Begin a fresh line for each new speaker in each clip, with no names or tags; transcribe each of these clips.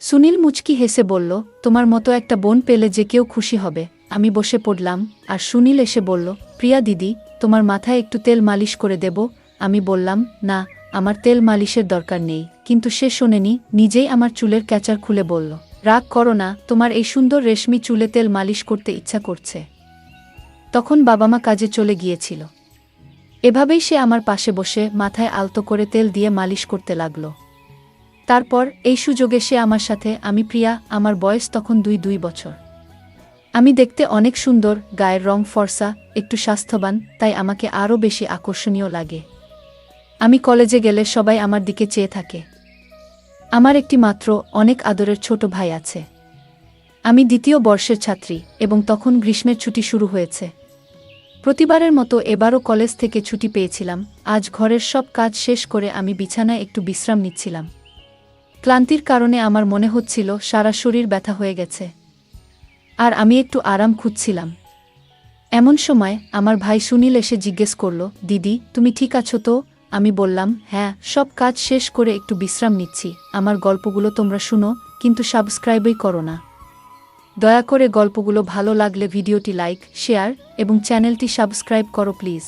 সুনীল মুচকি হেসে বলল, তোমার মতো একটা বোন পেলে যে কেউ খুশি হবে। আমি বসে পড়লাম, আর সুনীল এসে বলল, প্রিয়া দিদি, তোমার মাথায় একটু তেল মালিশ করে দেব। আমি বললাম, না, আমার তেল মালিশের দরকার নেই। কিন্তু সে শোনেনি, নিজেই আমার চুলের ক্যাচার খুলে বলল, রাগ করো না, তোমার এই সুন্দর রেশমি চুলে তেল মালিশ করতে ইচ্ছা করছে। তখন বাবা মা কাজে চলে গিয়েছিল। এভাবেই সে আমার পাশে বসে মাথায় আলতো করে তেল দিয়ে মালিশ করতে লাগল। তারপর এই সুযোগে সে আমার সাথে, আমি প্রিয়া, আমার বয়স তখন 2 বছর। আমি দেখতে অনেক সুন্দর, গায়ের রং ফর্সা, একটু স্বাস্থ্যবান, তাই আমাকে আরও বেশি আকর্ষণীয় লাগে। আমি কলেজে গেলে সবাই আমার দিকে চেয়ে থাকে। আমার একটি মাত্র অনেক আদরের ছোট ভাই আছে। আমি 2য় বর্ষের ছাত্রী, এবং তখন গ্রীষ্মের ছুটি শুরু হয়েছে। প্রতিবারের মতো এবারও কলেজ থেকে ছুটি পেয়েছিলাম। আজ ঘরের সব কাজ শেষ করে আমি বিছানায় একটু বিশ্রাম নিচ্ছিলাম। ক্লান্তির কারণে আমার মনে হচ্ছিল সারা শরীর ব্যথা হয়ে গেছে, আর আমি একটু আরাম খুঁজছিলাম। এমন সময় আমার ভাই সুনীল এসে জিজ্ঞেস করল, দিদি, তুমি ঠিক আছো তো? আমি বললাম, হ্যাঁ, সব কাজ শেষ করে একটু বিশ্রাম নিচ্ছি। আমার গল্পগুলো তোমরা শুনো, কিন্তু সাবস্ক্রাইবই করো না। দয়া করে গল্পগুলো ভালো লাগলে ভিডিওটি লাইক, শেয়ার এবং চ্যানেলটি সাবস্ক্রাইব করো প্লিজ।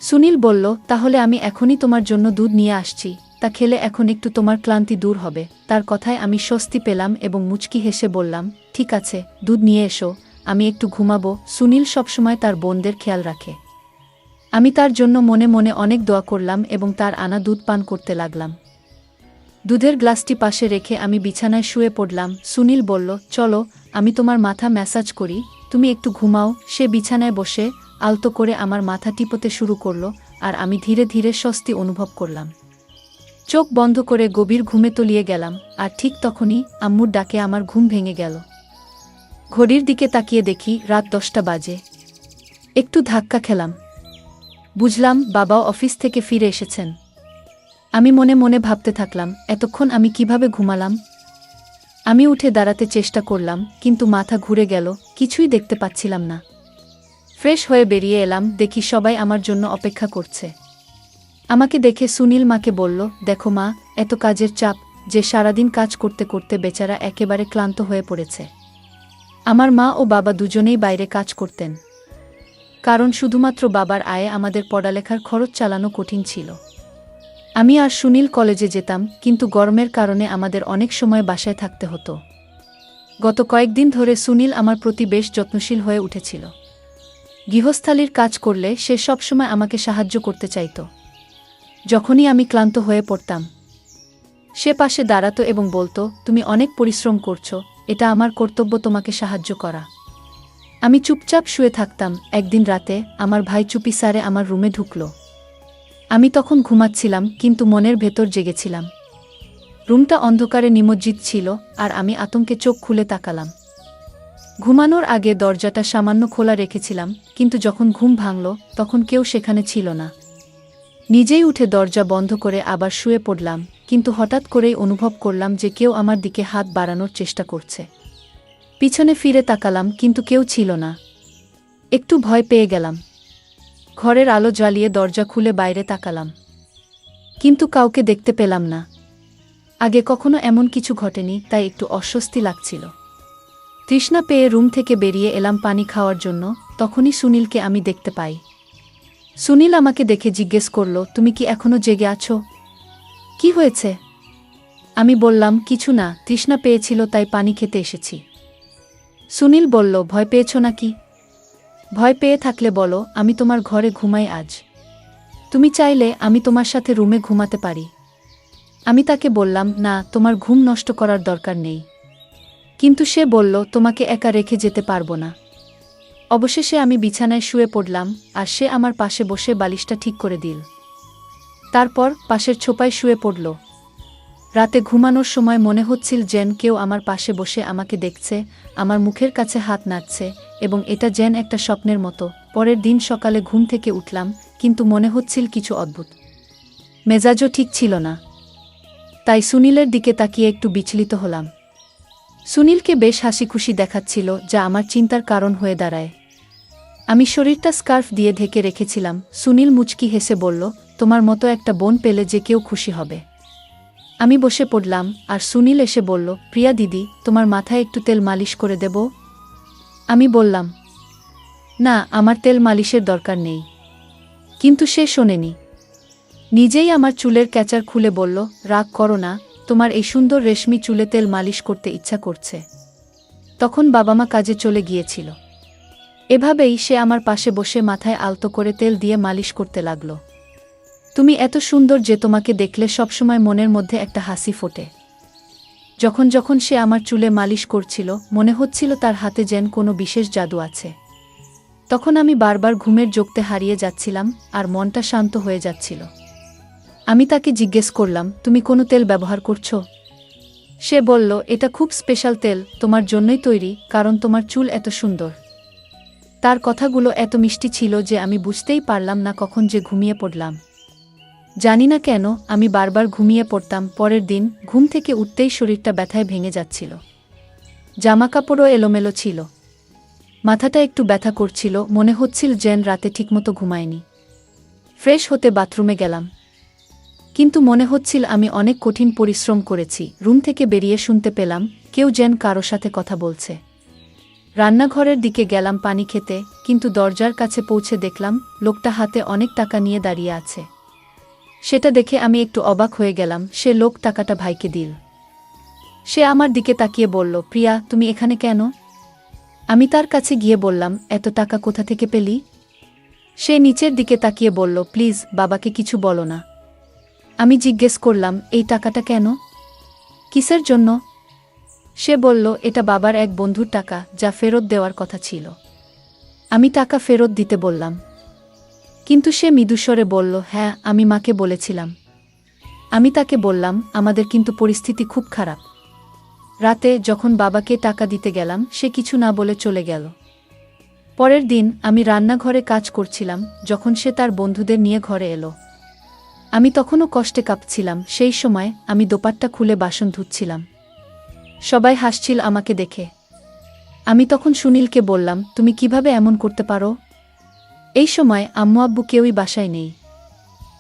সুনীল বলল, তাহলে আমি এখনই তোমার জন্য দুধ নিয়ে আসছি, তা খেলে এখন একটু তোমার ক্লান্তি দূর হবে। তার কথায় আমি স্বস্তি পেলাম এবং মুচকি হেসে বললাম, ঠিক আছে, দুধ নিয়ে এসো, আমি একটু ঘুমাবো। সুনীল সবসময় তার বোনদের খেয়াল রাখে। আমি তার জন্য মনে মনে অনেক দোয়া করলাম এবং তার আনা দুধ পান করতে লাগলাম। দুধের গ্লাসটি পাশে রেখে আমি বিছানায় শুয়ে পড়লাম। সুনীল বলল, চলো, আমি তোমার মাথা ম্যাসাজ করি, তুমি একটু ঘুমাও। সে বিছানায় বসে আলতো করে আমার মাথা টিপতে শুরু করল, আর আমি ধীরে ধীরে স্বস্তি অনুভব করলাম। চোখ বন্ধ করে গভীর ঘুমে তলিয়ে গেলাম। আর ঠিক তখনই আম্মুর ডাকে আমার ঘুম ভেঙে গেল। ঘড়ির দিকে তাকিয়ে দেখি রাত 10টা বাজে। একটু ধাক্কা খেলাম। বুঝলাম বাবাও অফিস থেকে ফিরে এসেছেন। আমি মনে মনে ভাবতে থাকলাম, এতক্ষণ আমি কিভাবে ঘুমালাম। আমি উঠে দাঁড়াতে চেষ্টা করলাম, কিন্তু মাথা ঘুরে গেল, কিছুই দেখতে পাচ্ছিলাম না। ফ্রেশ হয়ে বেরিয়ে এলাম, দেখি সবাই আমার জন্য অপেক্ষা করছে। আমাকে দেখে সুনীল মাকে বলল, দেখো মা, এত কাজের চাপ যে সারাদিন কাজ করতে করতে বেচারা একেবারে ক্লান্ত হয়ে পড়েছে। আমার মা ও বাবা দুজনেই বাইরে কাজ করতেন, কারণ শুধুমাত্র বাবার আয়ে আমাদের পড়ালেখার খরচ চালানো কঠিন ছিল। আমি আর সুনীল কলেজে যেতাম, কিন্তু গরমের কারণে আমাদের অনেক সময় বাসায় থাকতে হতো। গত কয়েকদিন ধরে সুনীল আমার প্রতি বেশ যত্নশীল হয়ে উঠেছিল। গৃহস্থালির কাজ করলে সে সবসময় আমাকে সাহায্য করতে চাইত। যখনই আমি ক্লান্ত হয়ে পড়তাম, সে পাশে দাঁড়াতো এবং বলতো, তুমি অনেক পরিশ্রম করছো, এটা আমার কর্তব্য তোমাকে সাহায্য করা। আমি চুপচাপ শুয়ে থাকতাম। একদিন রাতে আমার ভাই চুপি সারে আমার রুমে ঢুকল। আমি তখন ঘুমাচ্ছিলাম, কিন্তু মনের ভেতর জেগেছিলাম। রুমটা অন্ধকারে নিমজ্জিত ছিল, আর আমি আতঙ্কে চোখ খুলে তাকালাম। ঘুমানোর আগে দরজাটা সামান্য খোলা রেখেছিলাম, কিন্তু যখন ঘুম ভাঙল তখন কেউ সেখানে ছিল না। নিজেই উঠে দরজা বন্ধ করে আবার শুয়ে পড়লাম, কিন্তু হঠাৎ করেই অনুভব করলাম যে কেউ আমার দিকে হাত বাড়ানোর চেষ্টা করছে। পিছনে ফিরে তাকালাম, কিন্তু কেউ ছিল না। একটু ভয় পেয়ে গেলাম। ঘরের আলো জ্বালিয়ে দরজা খুলে বাইরে তাকালাম, কিন্তু কাউকে দেখতে পেলাম না। আগে কখনো এমন কিছু ঘটেনি, তাই একটু অস্বস্তি লাগছিল। তৃষ্ণা পেয়ে রুম থেকে বেরিয়ে এলাম পানি খাওয়ার জন্য। তখনই সুনীলকে আমি দেখতে পাই। সুনীল আমাকে দেখে জিজ্ঞেস করল, তুমি কি এখনো জেগে আছো? কি হয়েছে? আমি বললাম, কিছু না, তৃষ্ণা পেয়েছিল তাই পানি খেতে এসেছি। সুনীল বলল, ভয় পেয়েছ নাকি? ভয় পেয়ে থাকলে বলো, আমি তোমার ঘরে ঘুমাই আজ। তুমি চাইলে আমি তোমার সাথে রুমে ঘুমাতে পারি। আমি তাকে বললাম, না, তোমার ঘুম নষ্ট করার দরকার নেই। কিন্তু সে বলল, তোমাকে একা রেখে যেতে পারবো না। অবশেষে আমি বিছানায় শুয়ে পড়লাম, আর সে আমার পাশে বসে বালিশটা ঠিক করে দিল। তারপর পাশের ছোপায় শুয়ে পড়ল। রাতে ঘুমানোর সময় মনে হচ্ছিল যেন কেউ আমার পাশে বসে আমাকে দেখছে, আমার মুখের কাছে হাত নাড়ছে, এবং এটা যেন একটা স্বপ্নের মতো। পরের দিন সকালে ঘুম থেকে উঠলাম, কিন্তু মনে হচ্ছিল কিছু অদ্ভুত। মেজাজও ঠিক ছিল না। তাই সুনীলের দিকে তাকিয়ে একটু বিচলিত হলাম। সুনীলকে বেশ হাসি খুশি দেখাচ্ছিল, যা আমার চিন্তার কারণ হয়ে দাঁড়ায়। আমি শরীরটা স্কার্ফ দিয়ে ঢেকে রেখেছিলাম। সুনীল মুচকি হেসে বলল, তোমার মতো একটা বোন পেলে যে কেউ খুশি হবে। আমি বসে পড়লাম আর সুনীল এসে বলল, প্রিয়া দিদি, তোমার মাথায় একটু তেল মালিশ করে দেব? আমি বললাম, না, আমার তেল মালিশের দরকার নেই। কিন্তু সে শোনেনি। নিজেই আমার চুলের ক্যাচার খুলে বলল, রাগ করো না, তোমার এই সুন্দর রেশমি চুলে তেল মালিশ করতে ইচ্ছা করছে। তখন বাবা মা কাজে চলে গিয়েছিল। এভাবেই সে আমার পাশে বসে মাথায় আলতো করে তেল দিয়ে মালিশ করতে লাগল। তুমি এত সুন্দর যে তোমাকে দেখলে সবসময় মনের মধ্যে একটা হাসি ফোটে। যখন যখন সে আমার চুলে মালিশ করছিল, মনে হচ্ছিল তার হাতে যেন কোনো বিশেষ জাদু আছে। তখন আমি বারবার ঘুমের জোগতে হারিয়ে যাচ্ছিলাম আর মনটা শান্ত হয়ে যাচ্ছিল। আমি তাকে জিজ্ঞেস করলাম, তুমি কোনো তেল ব্যবহার করছো? সে বলল, এটা খুব স্পেশাল তেল, তোমার জন্যই তৈরি, কারণ তোমার চুল এত সুন্দর। তার কথাগুলো এত মিষ্টি ছিল যে আমি বুঝতেই পারলাম না কখন যে ঘুমিয়ে পড়লাম। জানি না কেন আমি বারবার ঘুমিয়ে পড়তাম। পরের দিন ঘুম থেকে উঠতেই শরীরটা ব্যথায় ভেঙে যাচ্ছিল। জামাকাপড়ও এলোমেলো ছিল। মাথাটা একটু ব্যথা করছিল, মনে হচ্ছিল যেন রাতে ঠিকমতো ঘুমায়নি। ফ্রেশ হতে বাথরুমে গেলাম, কিন্তু মনে হচ্ছিল আমি অনেক কঠিন পরিশ্রম করেছি। রুম থেকে বেরিয়ে শুনতে পেলাম কেউ যেন কারো সাথে কথা বলছে। রান্নাঘরের দিকে গেলাম পানি খেতে, কিন্তু দরজার কাছে পৌঁছে দেখলাম লোকটা হাতে অনেক টাকা নিয়ে দাঁড়িয়ে আছে। সেটা দেখে আমি একটু অবাক হয়ে গেলাম। সে লোক টাকাটা ভাইকে দিল। সে আমার দিকে তাকিয়ে বলল, প্রিয়া, তুমি এখানে কেন? আমি তার কাছে গিয়ে বললাম, এত টাকা কোথা থেকে পেলি? সে নিচের দিকে তাকিয়ে বলল, প্লিজ বাবাকে কিছু বলো না। আমি জিজ্ঞেস করলাম, এই টাকাটা কেন? কিসের জন্য? সে বলল, এটা বাবার এক বন্ধুর টাকা, যা ফেরত দেওয়ার কথা ছিল। আমি টাকা ফেরত দিতে বললাম, কিন্তু সে মৃদুস্বরে বলল, হ্যাঁ, আমি মাকে বলেছিলাম। আমি তাকে বললাম, আমাদের কিন্তু পরিস্থিতি খুব খারাপ। রাতে যখন বাবাকে টাকা দিতে গেলাম, সে কিছু না বলে চলে গেল। পরের দিন আমি রান্নাঘরে কাজ করছিলাম যখন সে তার বন্ধুদের নিয়ে ঘরে এলো। আমি তখনও কষ্টে কাঁপছিলাম। সেই সময় আমি দোপাট্টা খুলে বাসন ধুচ্ছিলাম। সবাই হাসছিল আমাকে দেখে। আমি তখন সুনীলকে বললাম, তুমি কিভাবে এমন করতে পারো? এই সময় আম্মু আব্বু কেউই বাসায় নেই।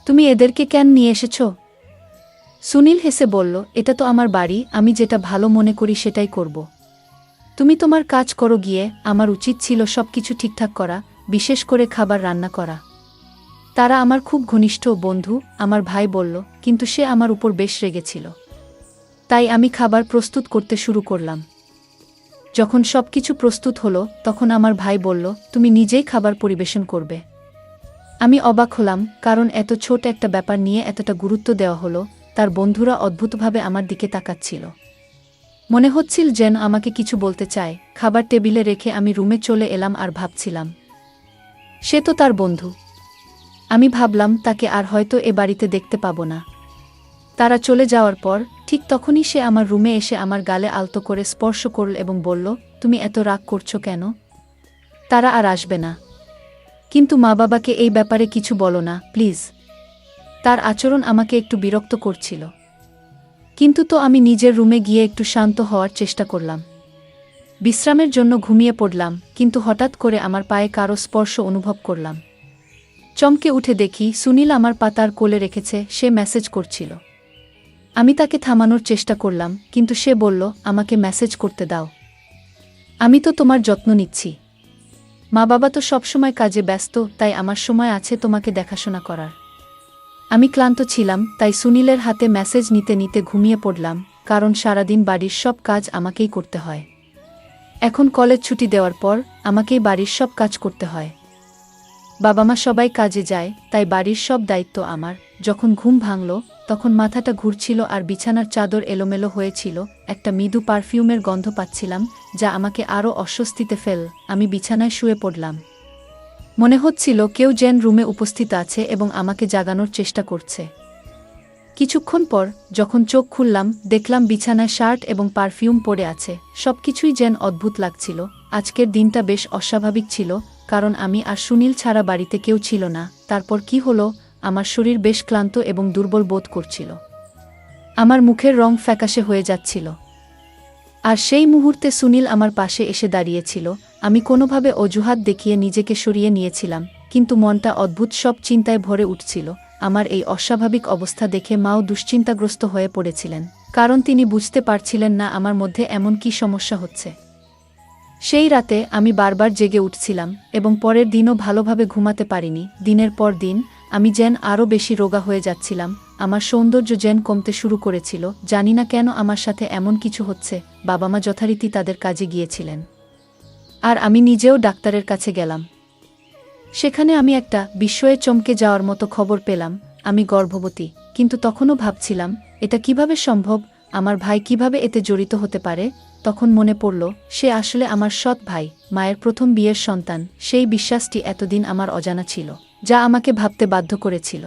তুমি এদেরকে কেন নিয়ে এসেছ? সুনীল হেসে বলল, এটা তো আমার বাড়ি, আমি যেটা ভালো মনে করি সেটাই করব। তুমি তোমার কাজ করো গিয়ে, আমার উচিত ছিল সবকিছু ঠিকঠাক করা, বিশেষ করে খাবার রান্না করা। তারা আমার খুব ঘনিষ্ঠ বন্ধু, আমার ভাই বলল, কিন্তু সে আমার উপর বেশ রেগেছিল। তাই আমি খাবার প্রস্তুত করতে শুরু করলাম। যখন সবকিছু প্রস্তুত হলো, তখন আমার ভাই বলল, তুমি নিজেই খাবার পরিবেশন করবে। আমি অবাক হলাম, কারণ এত ছোট একটা ব্যাপার নিয়ে এতটা গুরুত্ব দেওয়া হলো। তার বন্ধুরা অদ্ভুতভাবে আমার দিকে তাকাচ্ছিল। মনে হচ্ছিল যেন আমাকে কিছু বলতে চায়। খাবার টেবিলে রেখে আমি রুমে চলে এলাম আর ভাবছিলাম, সে তো তার বন্ধু। আমি ভাবলাম তাকে আর হয়তো এ বাড়িতে দেখতে পাবো না। তারা চলে যাওয়ার পর ঠিক তখনই সে আমার রুমে এসে আমার গালে আলতো করে স্পর্শ করল এবং বলল, তুমি এত রাগ করছো কেন? তারা আর আসবে না। কিন্তু মা বাবাকে এই ব্যাপারে কিছু বলো না, প্লিজ। তার আচরণ আমাকে একটু বিরক্ত করছিল। কিন্তু তো আমি নিজের রুমে গিয়ে একটু শান্ত হওয়ার চেষ্টা করলাম। বিশ্রামের জন্য ঘুমিয়ে পড়লাম, কিন্তু হঠাৎ করে আমার পায়ে কারো স্পর্শ অনুভব করলাম। চমকে উঠে দেখি সুনীল আমার পা তার কোলে রেখেছে। সে মেসেজ করছিল। আমি তাকে থামানোর চেষ্টা করলাম, কিন্তু সে বলল, আমাকে মেসেজ করতে দাও। আমি তো তোমার যত্ন নিচ্ছি। মা বাবা তো সবসময় কাজে ব্যস্ত, তাই আমার সময় আছে তোমাকে দেখাশোনা করার। আমি ক্লান্ত ছিলাম, তাই সুনীলের হাতে মেসেজ নিতে নিতে ঘুমিয়ে পড়লাম, কারণ সারাদিন বাড়ির সব কাজ আমাকেই করতে হয়। এখন কলেজ ছুটি দেওয়ার পর আমাকেই বাড়ির সব কাজ করতে হয়। বাবা মা সবাই কাজে যায়, তাই বাড়ির সব দায়িত্ব আমার। যখন ঘুম ভাঙল, তখন মাথাটা ঘুরছিল আর বিছানার চাদর এলোমেলো হয়েছিল। একটা মৃদু পারফিউমের গন্ধ পাচ্ছিলাম, যা আমাকে আরও অস্বস্তিতে ফেল। আমি বিছানায় শুয়ে পড়লাম। মনে হচ্ছিল কেউ যেন রুমে উপস্থিত আছে এবং আমাকে জাগানোর চেষ্টা করছে। কিছুক্ষণ পর যখন চোখ খুললাম, দেখলাম বিছানায় শার্ট এবং পারফিউম পড়ে আছে। সবকিছুই যেন অদ্ভুত লাগছিল। আজকের দিনটা বেশ অস্বাভাবিক ছিল, কারণ আমি আর সুনীল ছাড়া বাড়িতে কেউ ছিল না। তারপর কি হলো? আমার শরীর বেশ ক্লান্ত এবং দুর্বল বোধ করছিল। আমার মুখের রং ফ্যাকাশে হয়ে যাচ্ছিল। আর সেই মুহূর্তে সুনীল আমার পাশে এসে দাঁড়িয়েছিল। আমি কোনোভাবে অজুহাত দেখিয়ে নিজেকে সরিয়ে নিয়েছিলাম, কিন্তু মনটা অদ্ভুত সব চিন্তায় ভরে উঠছিল। আমার এই অস্বাভাবিক অবস্থা দেখে মাও দুশ্চিন্তাগ্রস্ত হয়ে পড়েছিলেন, কারণ তিনি বুঝতে পারছিলেন না আমার মধ্যে এমন কী সমস্যা হচ্ছে। সেই রাতে আমি বারবার জেগে উঠছিলাম এবং পরের দিনও ভালোভাবে ঘুমাতে পারিনি। দিনের পর দিন আমি যেন আরও বেশি রোগা হয়ে যাচ্ছিলাম, আমার সৌন্দর্য যেন কমতে শুরু করেছিল। জানি না কেন আমার সাথে এমন কিছু হচ্ছে। বাবা মা যথারীতি তাদের কাজে গিয়েছিলেন, আর আমি নিজেও ডাক্তারের কাছে গেলাম। সেখানে আমি একটা বিস্ময়ে চমকে যাওয়ার মতো খবর পেলাম, আমি গর্ভবতী। কিন্তু তখনও ভাবছিলাম, এটা কিভাবে সম্ভব, আমার ভাই কিভাবে এতে জড়িত হতে পারে। তখন মনে পড়ল, সে আসলে আমার সৎ ভাই, মায়ের প্রথম বিয়ের সন্তান। সেই বিশ্বাসটি এতদিন আমার অজানা ছিল, যা আমাকে ভাবতে বাধ্য করেছিল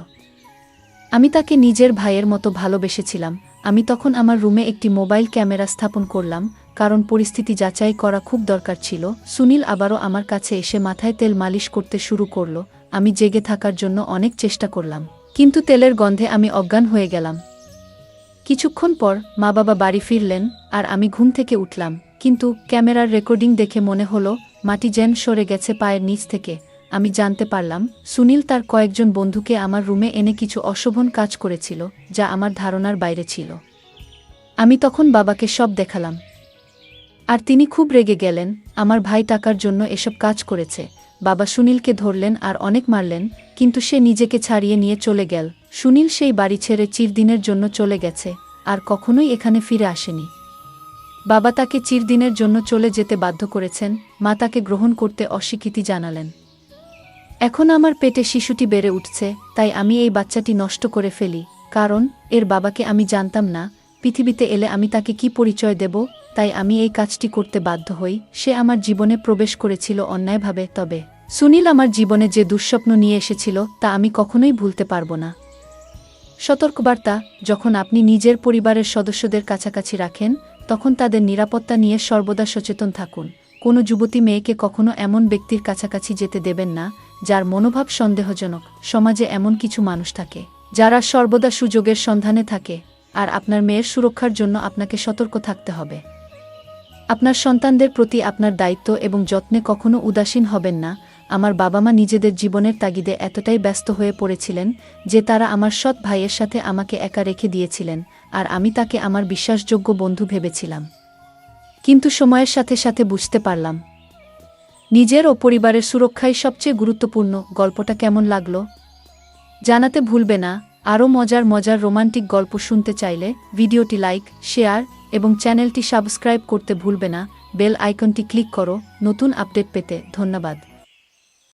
আমি তাকে নিজের ভাইয়ের মতো ভালোবেসেছিলাম। আমি তখন আমার রুমে একটি মোবাইল ক্যামেরা স্থাপন করলাম, কারণ পরিস্থিতি যাচাই করা খুব দরকার ছিল। সুনীল আবারও আমার কাছে এসে মাথায় তেল মালিশ করতে শুরু করল। আমি জেগে থাকার জন্য অনেক চেষ্টা করলাম, কিন্তু তেলের গন্ধে আমি অজ্ঞান হয়ে গেলাম। কিছুক্ষণ পর মা বাবা বাড়ি ফিরলেন, আর আমি ঘুম থেকে উঠলাম। কিন্তু ক্যামেরার রেকর্ডিং দেখে মনে হলো মাটি যেন সরে গেছে পায়ের নিচ থেকে। আমি জানতে পারলাম সুনীল তার কয়েকজন বন্ধুকে আমার রুমে এনে কিছু অশোভন কাজ করেছিল, যা আমার ধারণার বাইরে ছিল। আমি তখন বাবাকে সব দেখালাম, আর তিনি খুব রেগে গেলেন। আমার ভাই টাকার জন্য এসব কাজ করেছে। বাবা সুনীলকে ধরলেন আর অনেক মারলেন, কিন্তু সে নিজেকে ছাড়িয়ে নিয়ে চলে গেল। সুনীল সেই বাড়ি ছেড়ে চিরদিনের জন্য চলে গেছে, আর কখনোই এখানে ফিরে আসেনি। বাবা তাকে চিরদিনের জন্য চলে যেতে বাধ্য করেছেন, মা তাকে গ্রহণ করতে অস্বীকৃতি জানালেন। এখন আমার পেটে শিশুটি বেড়ে উঠছে, তাই আমি এই বাচ্চাটি নষ্ট করে ফেলি, কারণ এর বাবাকে আমি জানতাম না। পৃথিবীতে এলে আমি তাকে কি পরিচয় দেব? তাই আমি এই কাজটি করতে বাধ্য হই। সে আমার জীবনে প্রবেশ করেছিল অন্যায়ভাবে, তবে সুনীল আমার জীবনে যে দুঃস্বপ্ন নিয়ে এসেছিল তা আমি কখনোই ভুলতে পারব না। সতর্কবার্তা: যখন আপনি নিজের পরিবারের সদস্যদের কাছাকাছি রাখেন, তখন তাদের নিরাপত্তা নিয়ে সর্বদা সচেতন থাকুন। কোনো যুবতী মেয়েকে কখনো এমন ব্যক্তির কাছাকাছি যেতে দেবেন না, যার মনোভাব সন্দেহজনক। সমাজে এমন কিছু মানুষ থাকে, যারা সর্বদা সুযোগের সন্ধানে থাকে, আর আপনার মেয়ের সুরক্ষার জন্য আপনাকে সতর্ক থাকতে হবে। আপনার সন্তানদের প্রতি আপনার দায়িত্ব এবং যত্নে কখনো উদাসীন হবেন না। আমার বাবা মা নিজেদের জীবনের তাগিদে এতটাই ব্যস্ত হয়ে পড়েছিলেন যে তারা আমার সৎ ভাইয়ের সাথে আমাকে একা রেখে দিয়েছিলেন, আর আমি তাকে আমার বিশ্বাসযোগ্য বন্ধু ভেবেছিলাম। কিন্তু সময়ের সাথে সাথে বুঝতে পারলাম, নিজের ও পরিবারের সুরক্ষাই সবচেয়ে গুরুত্বপূর্ণ। গল্পটা কেমন লাগলো জানাতে ভুলবে না। আরও মজার মজার রোমান্টিক গল্প শুনতে চাইলে ভিডিওটি লাইক, শেয়ার এবং চ্যানেলটি সাবস্ক্রাইব করতে ভুলবে না। বেল আইকনটি ক্লিক করো নতুন আপডেট পেতে। ধন্যবাদ।